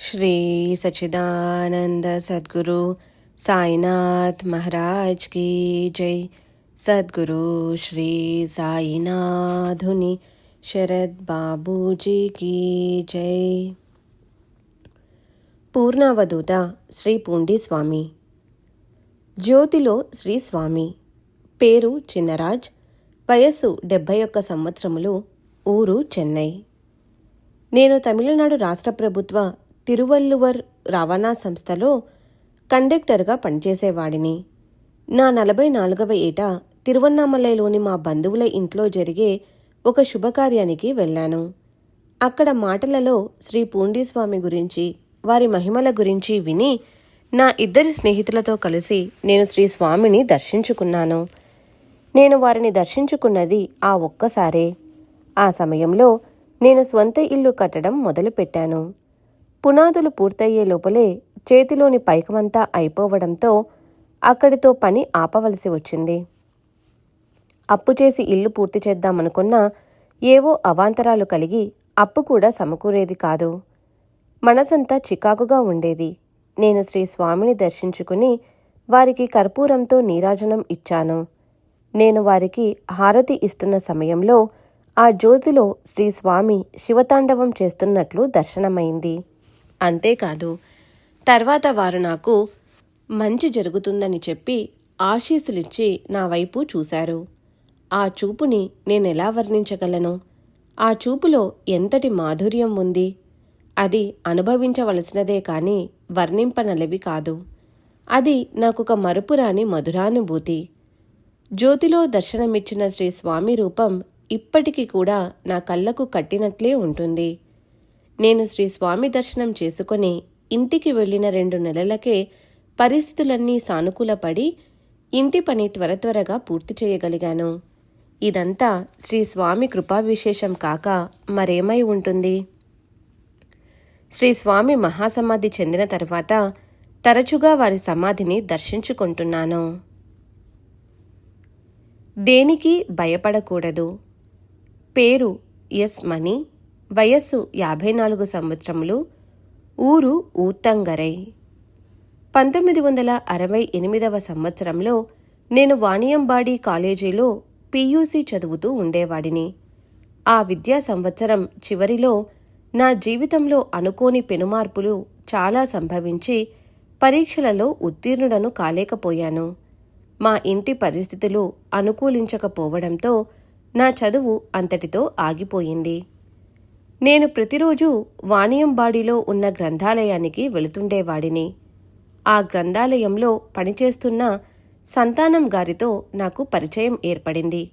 श्री सच्चिदानंद सद्गुरु साईनाथ महाराज की जय। सद्गुरु श्री साईनाथुनि शरद बाबूजी की जय। పూర్ణావధూత శ్రీ పూండి స్వామి. జ్యోతిలో శ్రీ స్వామి. పేరు చిన్నరాజ్. వయస్సు 71 సంవత్సరములు. ఊరు చెన్నై. నేను తమిళనాడు రాష్ట్ర ప్రభుత్వ తిరువల్లువర్ రవాణా సంస్థలో కండక్టర్గా పనిచేసేవాడిని. నా 44వ ఏట తిరువన్నామలైలోని మా బంధువుల ఇంట్లో జరిగే ఒక శుభకార్యానికి వెళ్ళాను. అక్కడ మాటలలో శ్రీ పూండీస్వామి గురించి, వారి మహిమల గురించి విని నా 2 స్నేహితులతో కలిసి నేను శ్రీ స్వామిని దర్శించుకున్నాను. నేను వారిని దర్శించుకున్నది ఆ ఒక్కసారే. ఆ సమయంలో నేను స్వంత ఇల్లు కట్టడం మొదలుపెట్టాను. పునాదులు పూర్తయ్యే లోపలే చేతిలోని పైకమంతా అయిపోవడంతో అక్కడితో పని ఆపవలసి వచ్చింది. అప్పు చేసి ఇల్లు పూర్తి చేద్దామనుకున్నా ఏవో అవాంతరాలు కలిగి అప్పు కూడా సమకూరేది కాదు. మనసంతా చికాకుగా ఉండేది. నేను శ్రీ స్వామిని దర్శించుకుని వారికి కర్పూరంతో నీరాజనం ఇచ్చాను. నేను వారికి హారతి ఇస్తున్న సమయంలో ఆ జ్యోతిలో శ్రీ స్వామి శివతాండవం చేస్తున్నట్లు దర్శనమైంది. అంతేకాదు, తర్వాత వారు నాకు మంచి జరుగుతుందని చెప్పి ఆశీస్సులిచ్చి నా వైపు చూశారు. ఆ చూపుని నేనెలా వర్ణించగలను? ఆ చూపులో ఎంతటి మాధుర్యం ఉంది! అది అనుభవించవలసినదే కాని వర్ణింపనలవి కాదు. అది నాకొక మరుపురాని మధురానుభూతి. జ్యోతిలో దర్శనమిచ్చిన శ్రీ స్వామి రూపం ఇప్పటికీ కూడా నా కళ్ళకు కట్టినట్లే ఉంటుంది. నేను శ్రీ స్వామి దర్శనం చేసుకుని ఇంటికి వెళ్ళిన 2 నెలలకే పరిస్థితులన్నీ సానుకూలపడి ఇంటి పని త్వరగా పూర్తి చేయగలిగాను. ఇదంతా శ్రీ స్వామి కృపా విశేషం కాక మరేమై ఉంటుంది? శ్రీ స్వామి మహాసమాధి చెందిన తర్వాత తరచుగా వారి సమాధిని దర్శించుకుంటున్నాను. దేనికి భయపడకూడదు. పేరు ఎస్ మణి. వయస్సు 54 సంవత్సరములు. ఊరు ఊత్తంగరై. 1968వ సంవత్సరంలో నేను వాణియంబాడి కాలేజీలో PUC చదువుతూ ఉండేవాడిని. ఆ విద్యా సంవత్సరం చివరిలో నా జీవితంలో అనుకోని పెనుమార్పులు చాలా సంభవించి పరీక్షలలో ఉత్తీర్ణుడను కాలేకపోయాను. మా ఇంటి పరిస్థితులు అనుకూలించకపోవడంతో నా చదువు అంతటితో ఆగిపోయింది. నేను ప్రతిరోజు వాణియంబాడిలో ఉన్న గ్రంథాలయానికి వెళుతుండేవాడిని. ఆ గ్రంథాలయంలో పనిచేస్తున్న సంతానం గారితో నాకు పరిచయం ఏర్పడింది.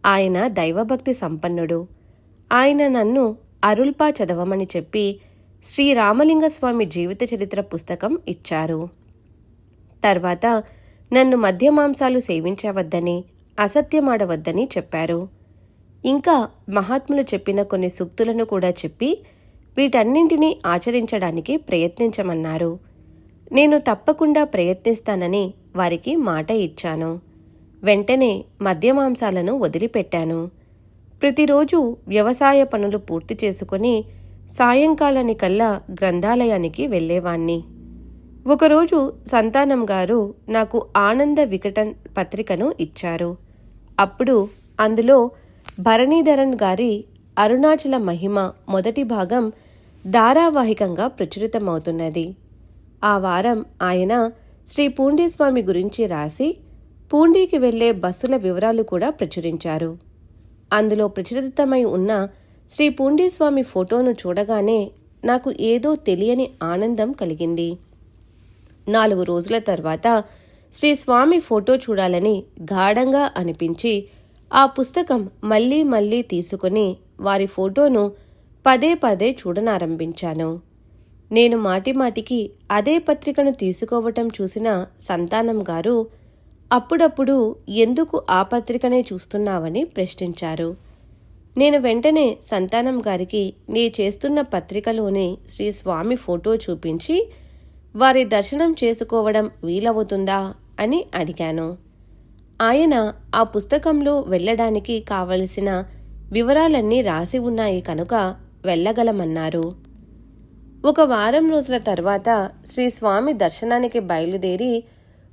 ఆయన దైవభక్తి సంపన్నుడు. ఆయన నన్ను అరుల్పా చదవమని చెప్పి శ్రీరామలింగస్వామి జీవిత చరిత్ర పుస్తకం ఇచ్చారు. తర్వాత నన్ను మద్యమాంసాలు సేవించవద్దని, అసత్యమాడవద్దని చెప్పారు. ఇంకా మహాత్ములు చెప్పిన కొన్ని సూక్తులను కూడా చెప్పి వీటన్నింటినీ ఆచరించడానికి ప్రయత్నించమన్నారు. నేను తప్పకుండా ప్రయత్నిస్తానని వారికి మాట ఇచ్చాను. వెంటనే మద్యమాంసాలను వదిలిపెట్టాను. ప్రతిరోజు వ్యవసాయ పనులు పూర్తి చేసుకుని సాయంకాలానికల్లా గ్రంథాలయానికి వెళ్ళేవాణ్ణి. ఒకరోజు సంతానం గారు నాకు ఆనంద వికటన్ పత్రికను ఇచ్చారు. అప్పుడు అందులో భరణీధరన్ గారి అరుణాచల మహిమ మొదటి భాగం ధారావాహికంగా ప్రచురితమవుతున్నది. ఆ వారం ఆయన శ్రీ పూండీస్వామి గురించి రాసి పూండీకి వెళ్లే బస్సుల వివరాలు కూడా ప్రచురించారు. అందులో ప్రచురితమై ఉన్న శ్రీ పూండీస్వామి ఫోటోను చూడగానే నాకు ఏదో తెలియని ఆనందం కలిగింది. 4 రోజుల తర్వాత శ్రీ స్వామి ఫోటో చూడాలని గాఢంగా అనిపించి ఆ పుస్తకం మళ్లీ మళ్లీ తీసుకుని వారి ఫోటోను పదే చూడనారంభించాను. నేను మాటిమాటికి అదే పత్రికను తీసుకోవటం చూసిన సంతానం గారు అప్పుడప్పుడు ఎందుకు ఆ పత్రికనే చూస్తున్నావని ప్రశ్నించారు. నేను వెంటనే సంతానం గారికి నీ చేస్తున్న పత్రికలోని శ్రీ స్వామి ఫోటో చూపించి వారి దర్శనం చేసుకోవడం వీలవుతుందా అని అడిగాను. ఆయన ఆ పుస్తకంలో వెళ్ళడానికి కావలసిన వివరాలన్నీ రాసి ఉన్నాయి కనుక వెళ్ళగలమన్నారు. ఒక వారం రోజుల తర్వాత శ్రీ స్వామి దర్శనానికి బయలుదేరి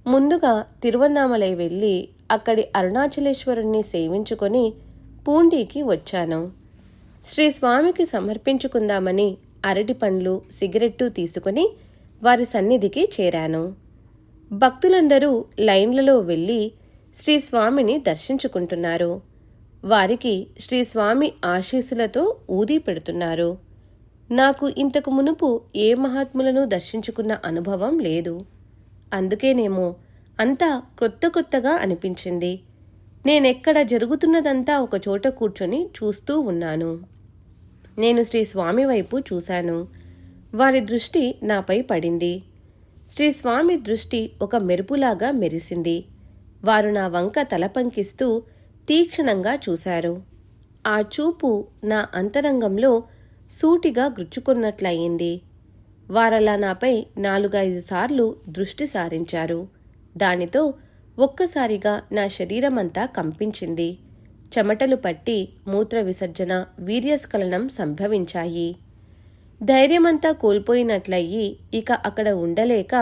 ముందుగా తిరువన్నామలై వెళ్ళి అక్కడి అరుణాచలేశ్వరుణ్ణి సేవించుకొని పూండికి వచ్చాను. శ్రీ స్వామికి సమర్పించుకుందామని అరటి పండ్లు సిగరెట్టు తీసుకుని వారి సన్నిధికి చేరాను. భక్తులందరూ లైన్లలో వెళ్ళి శ్రీ స్వామిని దర్శించుకుంటున్నారు. వారికి శ్రీ స్వామి ఆశీస్సులతో ఊది పెడుతున్నారు. నాకు ఇంతకు మునుపు ఏ మహాత్ములను దర్శించుకున్న అనుభవం లేదు. అందుకేనేమో అంతా కొత్తగా అనిపించింది. నేనెక్కడ జరుగుతున్నదంతా ఒకచోట కూర్చొని చూస్తూ ఉన్నాను. నేను శ్రీ స్వామి వైపు చూశాను. వారి దృష్టి నాపై పడింది. శ్రీ స్వామి దృష్టి ఒక మెరుపులాగా మెరిసింది. వారు నా వంక తల పంకిస్తూ తీక్షణంగా చూశారు. ఆ చూపు నా అంతరంగంలో సూటిగా గుచ్చుకున్నట్లయింది. వారలా నాపై 4-5 సార్లు దృష్టి సారించారు. దానితో ఒక్కసారిగా నా శరీరమంతా కంపించింది. చెమటలు పట్టి మూత్ర విసర్జన, వీర్యస్ఖలనం సంభవించాయి. ధైర్యమంతా కోల్పోయినట్లయి ఇక అక్కడ ఉండలేక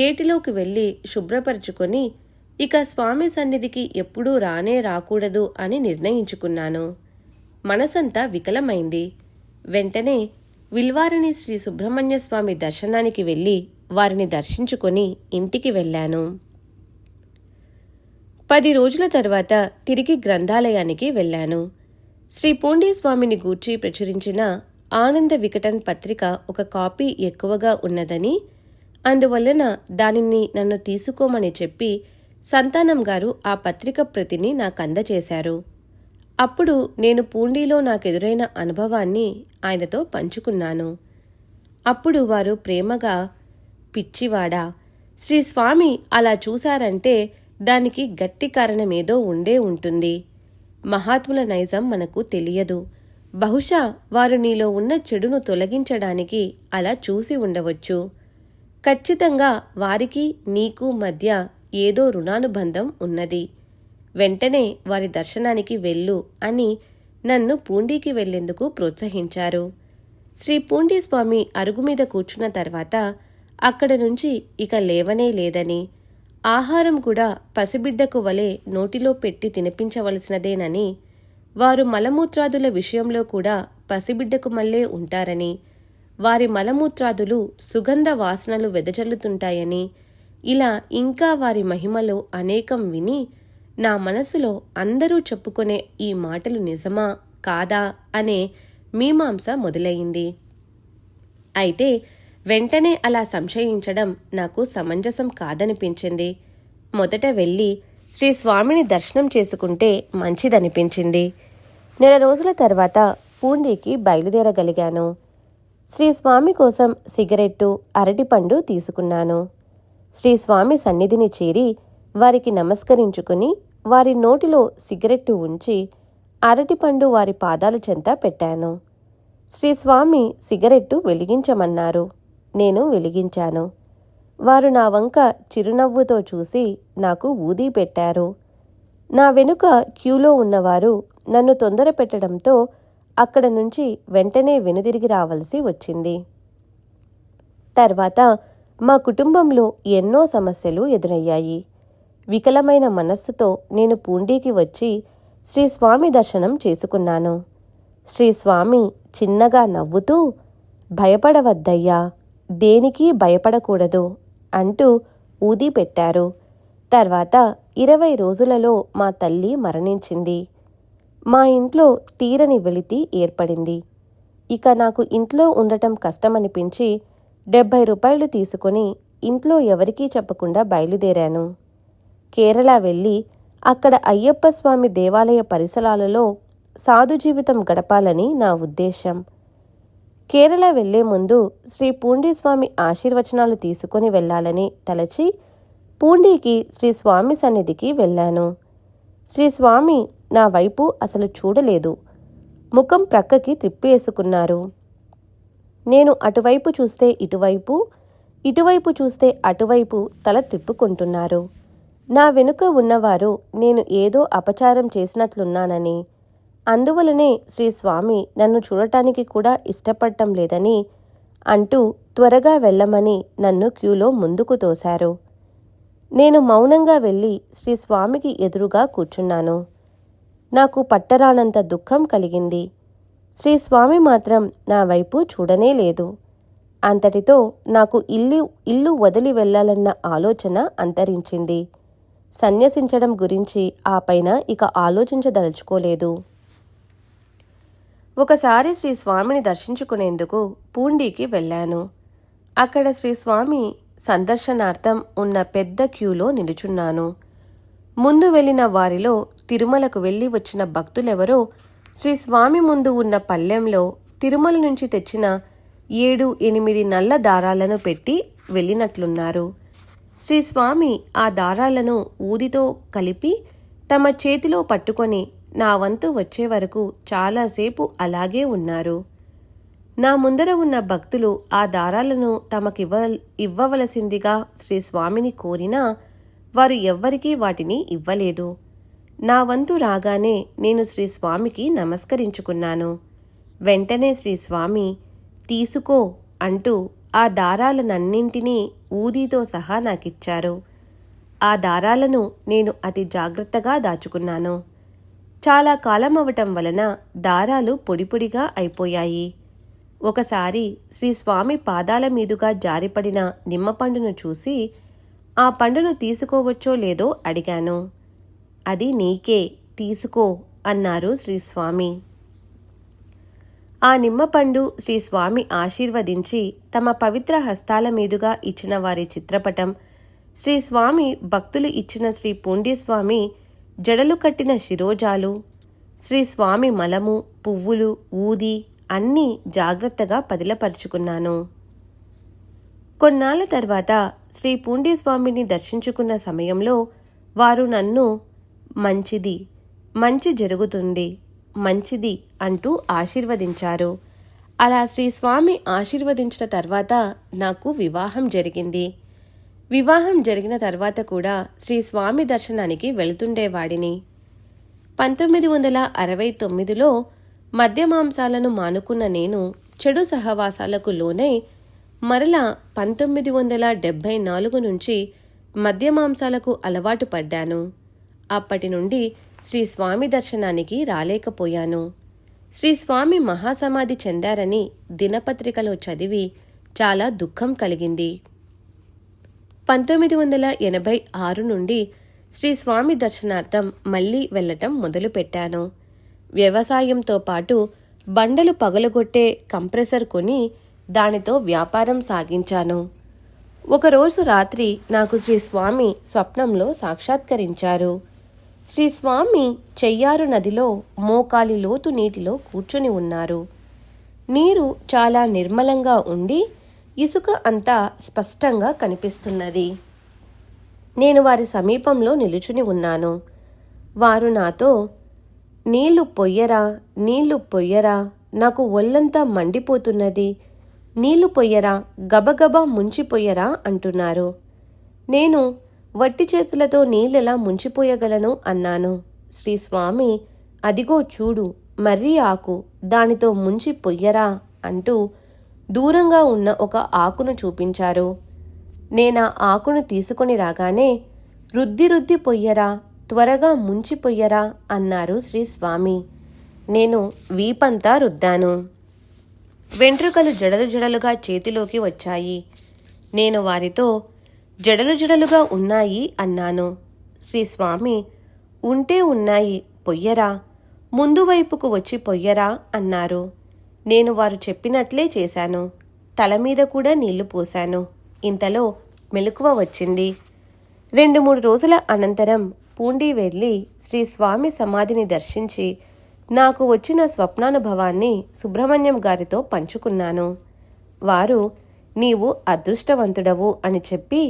ఏటిలోకి వెళ్ళి శుభ్రపరుచుకొని ఇక స్వామి సన్నిధికి ఎప్పుడూ రాకూడదు అని నిర్ణయించుకున్నాను. మనసంతా వికలమైంది. వెంటనే విల్వారిణి శ్రీ సుబ్రహ్మణ్య స్వామి దర్శనానికి వెళ్ళి వారిని దర్శించుకొని ఇంటికి వెళ్ళాను. 10 రోజుల తర్వాత తిరిగి గ్రంథాలయానికి వెళ్ళాను. శ్రీ పూండి స్వామిని గూర్చి ప్రచురించిన ఆనంద వికటన్ పత్రిక ఒక కాపీ ఎక్కువగా ఉన్నదని, అందువలన దానిని నన్ను తీసుకోమని చెప్పి సంతానం గారు ఆ పత్రిక ప్రతిని నాకందచేశారు. అప్పుడు నేను పూండిలో నాకెదురైన అనుభవాన్ని ఆయనతో పంచుకున్నాను. అప్పుడు వారు ప్రేమగా, పిచ్చివాడా, శ్రీ స్వామి అలా చూశారంటే దానికి గట్టి కారణమేదో ఉండే ఉంటుంది. మహాత్ముల నైజం మనకు తెలియదు. బహుశా వారు నీలో ఉన్న చెడును తొలగించడానికి అలా చూసి ఉండవచ్చు. ఖచ్చితంగా వారికి నీకు మధ్య ఏదో రుణానుబంధం ఉన్నది. వెంటనే వారి దర్శనానికి వెళ్ళు అని నన్ను పూండికి వెళ్లేందుకు ప్రోత్సహించారు. శ్రీ పూండి స్వామి అరుగుమీద కూర్చున్న తర్వాత అక్కడ నుంచి ఇక లేవనే లేదని, ఆహారం కూడా పసిబిడ్డకు వలె నోటిలో పెట్టి తినిపించవలసినదేనని, వారు మలమూత్రాదుల విషయంలో కూడా పసిబిడ్డకు మళ్ళే ఉంటారని, వారి మలమూత్రాదులు సుగంధ వాసనలు వెదజల్లుతుంటాయని, ఇలా ఇంకా వారి మహిమలో అనేకం విని నా మనసులో అందరూ చెప్పుకునే ఈ మాటలు నిజమా కాదా అనే మీమాంస మొదలయింది. అయితే వెంటనే అలా సంశయించడం నాకు సమంజసం కాదనిపించింది. మొదట వెళ్ళి శ్రీ స్వామిని దర్శనం చేసుకుంటే మంచిదనిపించింది. 4 రోజుల తర్వాత పూండికి బయలుదేరగలిగాను. శ్రీ స్వామి కోసం సిగరెట్టు, అరటిపండు తీసుకున్నాను. శ్రీ స్వామి సన్నిధిని చేరి వారికి నమస్కరించుకుని వారి నోటిలో సిగరెట్టు ఉంచి అరటిపండు వారి పాదాల చెంత పెట్టాను. శ్రీ స్వామి సిగరెట్టు వెలిగించమన్నారు. నేను వెలిగించాను. వారు నా వంక చిరునవ్వుతో చూసి నాకు ఊదీ పెట్టారు. నా వెనుక క్యూలో ఉన్నవారు నన్ను తొందర పెట్టడంతో అక్కడ నుంచి వెంటనే వెనుదిరిగి రావలసి వచ్చింది. తర్వాత మా కుటుంబంలో ఎన్నో సమస్యలు ఎదురయ్యాయి. వికలమైన మనస్సుతో నేను పూండికి వచ్చి శ్రీ స్వామి దర్శనం చేసుకున్నాను. శ్రీ స్వామి చిన్నగా నవ్వుతూ, భయపడవద్దయ్యా, దేనికి భయపడకూడదు అంటూ ఊది పెట్టారు. తర్వాత 20 రోజులలో మా తల్లి మరణించింది. మా ఇంట్లో తీరని వెలితి ఏర్పడింది. ఇక నాకు ఇంట్లో ఉండటం కష్టమనిపించి 70 రూపాయలు తీసుకుని ఇంట్లో ఎవరికీ చెప్పకుండా బయలుదేరాను. కేరళ వెళ్ళి అక్కడ అయ్యప్ప స్వామి దేవాలయ పరిసరాలలో సాధు జీవితం గడపాలని నా ఉద్దేశం. కేరళ వెళ్లే ముందు శ్రీ పూండి స్వామి ఆశీర్వచనాలు తీసుకుని వెళ్లాలని తలచి పూండికి శ్రీ స్వామి సన్నిధికి వెళ్ళాను. శ్రీ స్వామి నా వైపు అసలు చూడలేదు. ముఖం ప్రక్కకి త్రిప్పేసుకున్నారు. నేను అటువైపు చూస్తే ఇటువైపు, ఇటువైపు చూస్తే అటువైపు తల తిప్పుకుంటున్నారు. నా వెనుక ఉన్నవారు నేను ఏదో అపచారం చేసినట్లున్నానని, అందువలనే శ్రీ స్వామి నన్ను చూడటానికి కూడా ఇష్టపడటం లేదని అంటూ త్వరగా వెళ్ళమని నన్ను క్యూలో ముందుకు తోశారు. నేను మౌనంగా వెళ్ళి శ్రీస్వామికి ఎదురుగా కూర్చున్నాను. నాకు పట్టరానంత దుఃఖం కలిగింది. శ్రీస్వామి మాత్రం నా వైపు చూడనే లేదు. అంతటితో నాకు ఇల్లు వదిలి వెళ్ళాలన్న ఆలోచన అంతరించింది. సన్యసించడం గురించి ఆ పైన ఇక ఆలోచించదలుచుకోలేదు. ఒకసారి శ్రీస్వామిని దర్శించుకునేందుకు పూండికి వెళ్ళాను. అక్కడ శ్రీస్వామి సందర్శనార్థం ఉన్న పెద్ద క్యూలో నిలుచున్నాను. ముందు వెళ్ళిన వారిలో తిరుమలకు వెళ్ళి వచ్చిన భక్తులెవరో శ్రీస్వామి ముందు ఉన్న పళ్ళెంలో తిరుమల నుంచి తెచ్చిన 7-8 నల్ల దారాలను పెట్టి వెళ్ళినట్లున్నారు. శ్రీస్వామి ఆ దారాలను ఊదితో కలిపి తమ చేతిలో పట్టుకొని నా వంతు వచ్చే వరకు చాలాసేపు అలాగే ఉన్నారు. నా ముందర ఉన్న భక్తులు ఆ దారాలను ఇవ్వవలసిందిగా శ్రీస్వామిని కోరినా వారు ఎవ్వరికీ వాటిని ఇవ్వలేదు. నా వంతు రాగానే నేను శ్రీస్వామికి నమస్కరించుకున్నాను. వెంటనే శ్రీస్వామి తీసుకో అంటూ ఆ దారాలనన్నింటినీ ఊదీతో సహా నాకిచ్చారు. ఆ దారాలను నేను అతి జాగ్రత్తగా దాచుకున్నాను. చాలా కాలం అవటం వలన దారాలు పొడిపొడిగా అయిపోయాయి. ఒకసారి శ్రీస్వామి పాదాల మీదుగా జారిపడిన నిమ్మపండును చూసి ఆ పండును తీసుకోవచ్చో లేదో అడిగాను. అది నీకే, తీసుకో అన్నారు శ్రీస్వామి. ఆ నిమ్మపండు శ్రీస్వామి ఆశీర్వదించి తమ పవిత్ర హస్తాల మీదుగా ఇచ్చిన వారి చిత్రపటం, శ్రీస్వామి భక్తులు ఇచ్చిన శ్రీ పూండీస్వామి జడలు కట్టిన శిరోజాలు, శ్రీస్వామి మలము, పువ్వులు, ఊది అన్నీ జాగ్రత్తగా పదిలపరుచుకున్నాను. కొన్నాళ్ల తర్వాత శ్రీ పూండీస్వామిని దర్శించుకున్న సమయంలో వారు నన్ను మంచిది, మంచి జరుగుతుంది, మంచిది అంటూ ఆశీర్వదించారు. అలా శ్రీస్వామి ఆశీర్వదించిన తర్వాత నాకు వివాహం జరిగింది. వివాహం జరిగిన తర్వాత కూడా శ్రీస్వామి దర్శనానికి వెళుతుండేవాడిని. 1969లో మద్యమాంసాలను మానుకున్న నేను చెడు సహవాసాలకు లోనై మరలా 1974 నుంచి మద్యమాంసాలకు అలవాటు పడ్డాను. అప్పటి నుండి శ్రీస్వామి దర్శనానికి రాలేకపోయాను. శ్రీస్వామి మహాసమాధి చెందారని దినపత్రికలో చదివి చాలా దుఃఖం కలిగింది. 1986 నుండి శ్రీస్వామి దర్శనార్థం మళ్లీ వెళ్లటం మొదలుపెట్టాను. వ్యవసాయంతో పాటు బండలు పగలగొట్టే కంప్రెసర్ కొని దానితో వ్యాపారం సాగించాను. ఒకరోజు రాత్రి నాకు శ్రీస్వామి స్వప్నంలో సాక్షాత్కరించారు. శ్రీస్వామి చెయ్యారు నదిలో మోకాలి లోతు నీటిలో కూర్చుని ఉన్నారు. నీరు చాలా నిర్మలంగా ఉండి ఇసుక అంతా స్పష్టంగా కనిపిస్తున్నది. నేను వారి సమీపంలో నిలుచుని ఉన్నాను. వారు నాతో, నీళ్లు పొయ్యరా, నీళ్లు పొయ్యరా, నాకు ఒళ్ళంతా మండిపోతున్నది, నీళ్లు పొయ్యరా, గబగబా ముంచిపోయరా అంటున్నారు. నేను వట్టి చేతులతో నీళ్ళెలా ముంచిపోయగలను అన్నాను. శ్రీస్వామి, అదిగో చూడు, మర్రి ఆకు, దానితో ముంచి పొయ్యరా అంటూ దూరంగా ఉన్న ఒక ఆకును చూపించారు. నేనా ఆకును తీసుకొని రాగానే, రుద్ది పొయ్యరా, త్వరగా ముంచి పొయ్యరా అన్నారు శ్రీస్వామి. నేను వీపంతా రుద్దాను. వెంట్రుకలు జడలుగా చేతిలోకి వచ్చాయి. నేను వారితో, జడలుగా ఉన్నాయి అన్నాను. శ్రీస్వామి, ఉంటే ఉన్నాయి, పొయ్యరా, ముందు వైపుకు వచ్చి పొయ్యరా అన్నారు. నేను వారు చెప్పినట్లే చేశాను. తల మీద కూడా నీళ్లు పోశాను. ఇంతలో మెలకువ వచ్చింది. 2-3 రోజుల అనంతరం పూండి వెళ్ళి శ్రీస్వామి సమాధిని దర్శించి నాకు వచ్చిన స్వప్నానుభవాన్ని సుబ్రహ్మణ్యం గారితో పంచుకున్నాను. వారు, నీవు అదృష్టవంతుడవు అని చెప్పి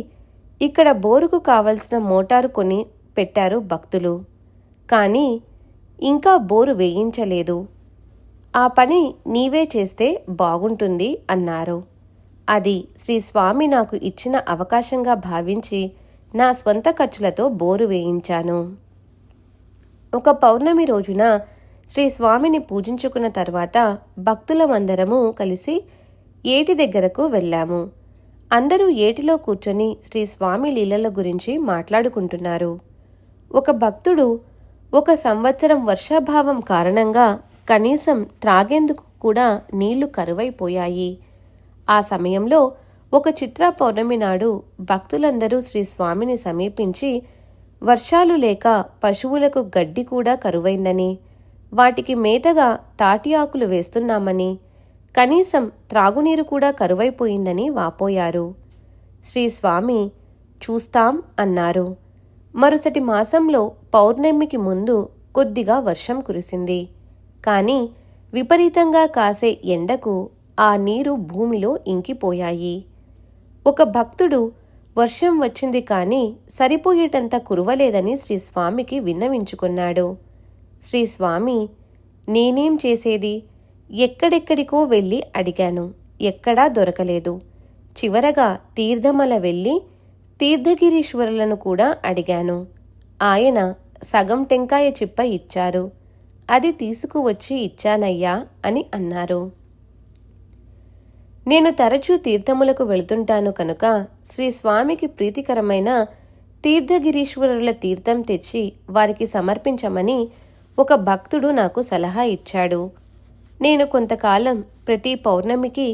ఇక్కడ బోరుకు కావలసిన మోటారు కొని పెట్టారు భక్తులు. కానీ ఇంకా బోరు వేయించలేదు. ఆ పని నీవే చేస్తే బాగుంటుంది అన్నారు. అది శ్రీస్వామి నాకు ఇచ్చిన అవకాశంగా భావించి నా స్వంత ఖర్చులతో బోరు వేయించాను. ఒక పౌర్ణమి రోజున శ్రీస్వామిని పూజించుకున్న తర్వాత భక్తులమందరము కలిసి ఏటి దగ్గరకు వెళ్ళాము. అందరూ ఏటిలో కూర్చొని శ్రీ స్వామి లీలల గురించి మాట్లాడుకుంటున్నారు. ఒక భక్తుడు, 1 సంవత్సరం వర్షాభావం కారణంగా కనీసం త్రాగేందుకు కూడా నీళ్లు కరువైపోయాయి. ఆ సమయంలో ఒక చిత్రా పౌర్ణమి నాడు భక్తులందరూ శ్రీ స్వామిని సమీపించి వర్షాలు లేక పశువులకు గడ్డి కూడా కరువైందని, వాటికి మేతగా తాటి ఆకులు వేస్తున్నామని, కనీసం త్రాగునీరు కూడా కరువైపోయిందని వాపోయారు. శ్రీ స్వామి చూస్తాం అన్నారు. మరుసటి మాసంలో పౌర్ణమికి ముందు కొద్దిగా వర్షం కురిసింది. కానీ విపరీతంగా కాసే ఎండకు ఆ నీరు భూమిలో ఇంకిపోయాయి. ఒక భక్తుడు వర్షం వచ్చింది కానీ సరిపోయేటంత కురవలేదని శ్రీ స్వామికి విన్నవించుకున్నాడు. శ్రీ స్వామి, నేనేం చేసేది? ఎక్కడెక్కడికో వెళ్ళి అడిగాను, ఎక్కడా దొరకలేదు. చివరగా తీర్థమల వెళ్ళి తీర్థగిరీశ్వరులను కూడా అడిగాను. ఆయన సగం టెంకాయ చిప్ప ఇచ్చారు. అది తీసుకువచ్చి ఇచ్చానయ్యా అని అన్నారు. నేను తరచూ తీర్థములకు వెళుతుంటాను కనుక శ్రీ స్వామికి ప్రీతికరమైన తీర్థగిరీశ్వరుల తీర్థం తెచ్చి వారికి సమర్పించమని ఒక భక్తుడు నాకు సలహా ఇచ్చాడు. నేను కొంతకాలం ప్రతి పౌర్ణమికి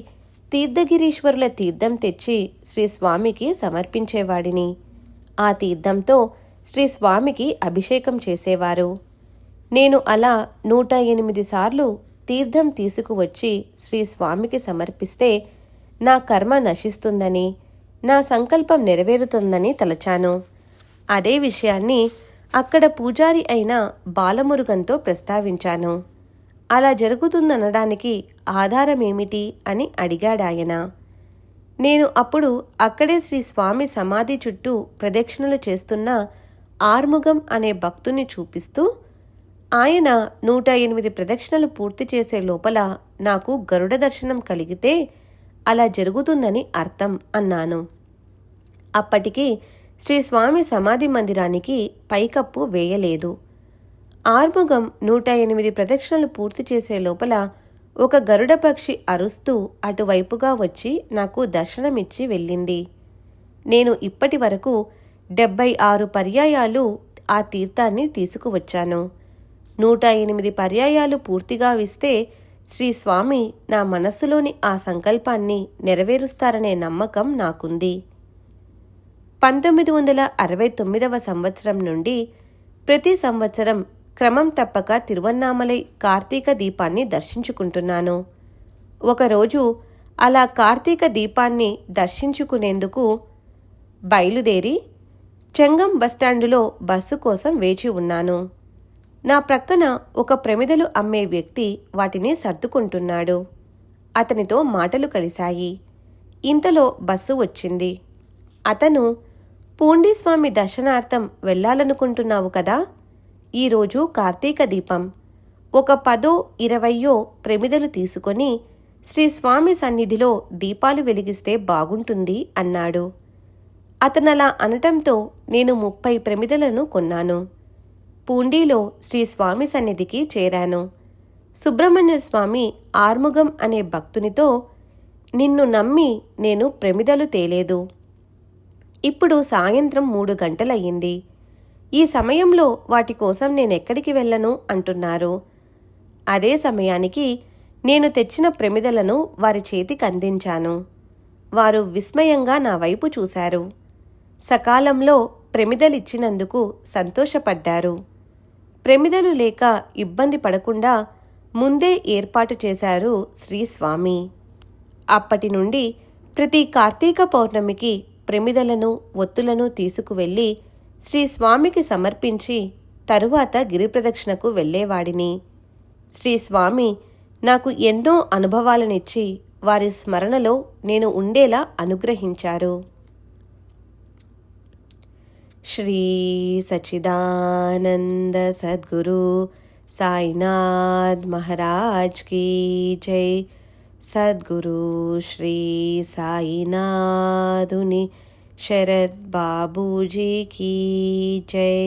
తీర్థగిరీశ్వరుల తీర్థం తెచ్చి శ్రీ స్వామికి సమర్పించేవాడిని. ఆ తీర్థంతో శ్రీ స్వామికి అభిషేకం చేసేవారు. నేను అలా 108 సార్లు తీర్థం తీసుకువచ్చి శ్రీ స్వామికి సమర్పిస్తే నా కర్మ నశిస్తుందని, నా సంకల్పం నెరవేరుతుందని తలచాను. అదే విషయాన్ని అక్కడ పూజారి అయిన బాలమురుగన్తో ప్రస్తావించాను. అలా జరుగుతుందనడానికి ఆధారమేమిటి అని అడిగాడాయన. నేను అప్పుడు అక్కడే శ్రీ స్వామి సమాధి చుట్టూ ప్రదక్షిణలు చేస్తున్న ఆర్ముగం అనే భక్తుని చూపిస్తూ, ఆయన 108 ప్రదక్షిణలు పూర్తి చేసే లోపల నాకు గరుడ దర్శనం కలిగితే అలా జరుగుతుందని అర్థం అన్నాను. అప్పటికి శ్రీ స్వామి సమాధి మందిరానికి పైకప్పు వేయలేదు. ఆర్ముగం 108 ప్రదక్షిణలు పూర్తి చేసే లోపల ఒక గరుడ పక్షి అరుస్తూ అటువైపుగా వచ్చి నాకు దర్శనమిచ్చి వెళ్ళింది. నేను ఇప్పటి వరకు 76 పర్యాయాలు ఆ తీర్థాన్ని తీసుకువచ్చాను. 108 పర్యాయాలు పూర్తిగా విస్తే శ్రీ స్వామి నా మనస్సులోని ఆ సంకల్పాన్ని నెరవేరుస్తారనే నమ్మకం నాకుంది. 1969వ సంవత్సరం నుండి ప్రతి సంవత్సరం క్రమం తప్పక తిరువన్నామలై కార్తీక దీపాన్ని దర్శించుకుంటున్నాను. ఒకరోజు అలా కార్తీక దీపాన్ని దర్శించుకునేందుకు బయలుదేరి చెంగం బస్టాండులో బస్సు కోసం వేచి ఉన్నాను. నా ప్రక్కన ఒక ప్రమిదలు అమ్మే వ్యక్తి వాటిని సర్దుకుంటున్నాడు. అతనితో మాటలు కలిశాయి. ఇంతలో బస్సు వచ్చింది. అతను, పూండీస్వామి దర్శనార్థం వెళ్ళాలనుకుంటున్నావు కదా, ఈరోజు కార్తీక దీపం, ఒక 10-20 ప్రమిదలు తీసుకొని శ్రీస్వామి సన్నిధిలో దీపాలు వెలిగిస్తే బాగుంటుంది అన్నాడు. అతనలా అనటంతో నేను 30 ప్రమిదలను కొన్నాను. పూండీలో శ్రీస్వామి సన్నిధికి చేరాను. సుబ్రహ్మణ్య స్వామి ఆర్ముగం అనే భక్తునితో, నిన్ను నమ్మి నేను ప్రమిదలు తేలేదు. ఇప్పుడు సాయంత్రం 3 గంటలయ్యింది. ఈ సమయంలో వాటి కోసం నేనెక్కడికి వెళ్ళను అంటున్నారు. అదే సమయానికి నేను తెచ్చిన ప్రమిదలను వారి చేతికి అందించాను. వారు విస్మయంగా నా వైపు చూశారు. సకాలంలో ప్రమిదలిచ్చినందుకు సంతోషపడ్డారు. ప్రమిదలు లేక ఇబ్బంది పడకుండా ముందే ఏర్పాటు చేశారు శ్రీస్వామి. అప్పటి నుండి ప్రతి కార్తీక పౌర్ణమికి ప్రమిదలను, ఒత్తులను తీసుకువెళ్ళి శ్రీస్వామికి సమర్పించి తరువాత గిరిప్రదక్షిణకు వెళ్ళేవాడిని. శ్రీస్వామి నాకు ఎన్నో అనుభవాలనిచ్చి వారి స్మరణలో నేను ఉండేలా అనుగ్రహించారు. శ్రీ సచ్చిదానంద సద్గురు సాయినాథ్ మహారాజ్ కీ జై. సద్గురు శ్రీ సాయినాథుని శరత్ బాబూజీ కీ జై.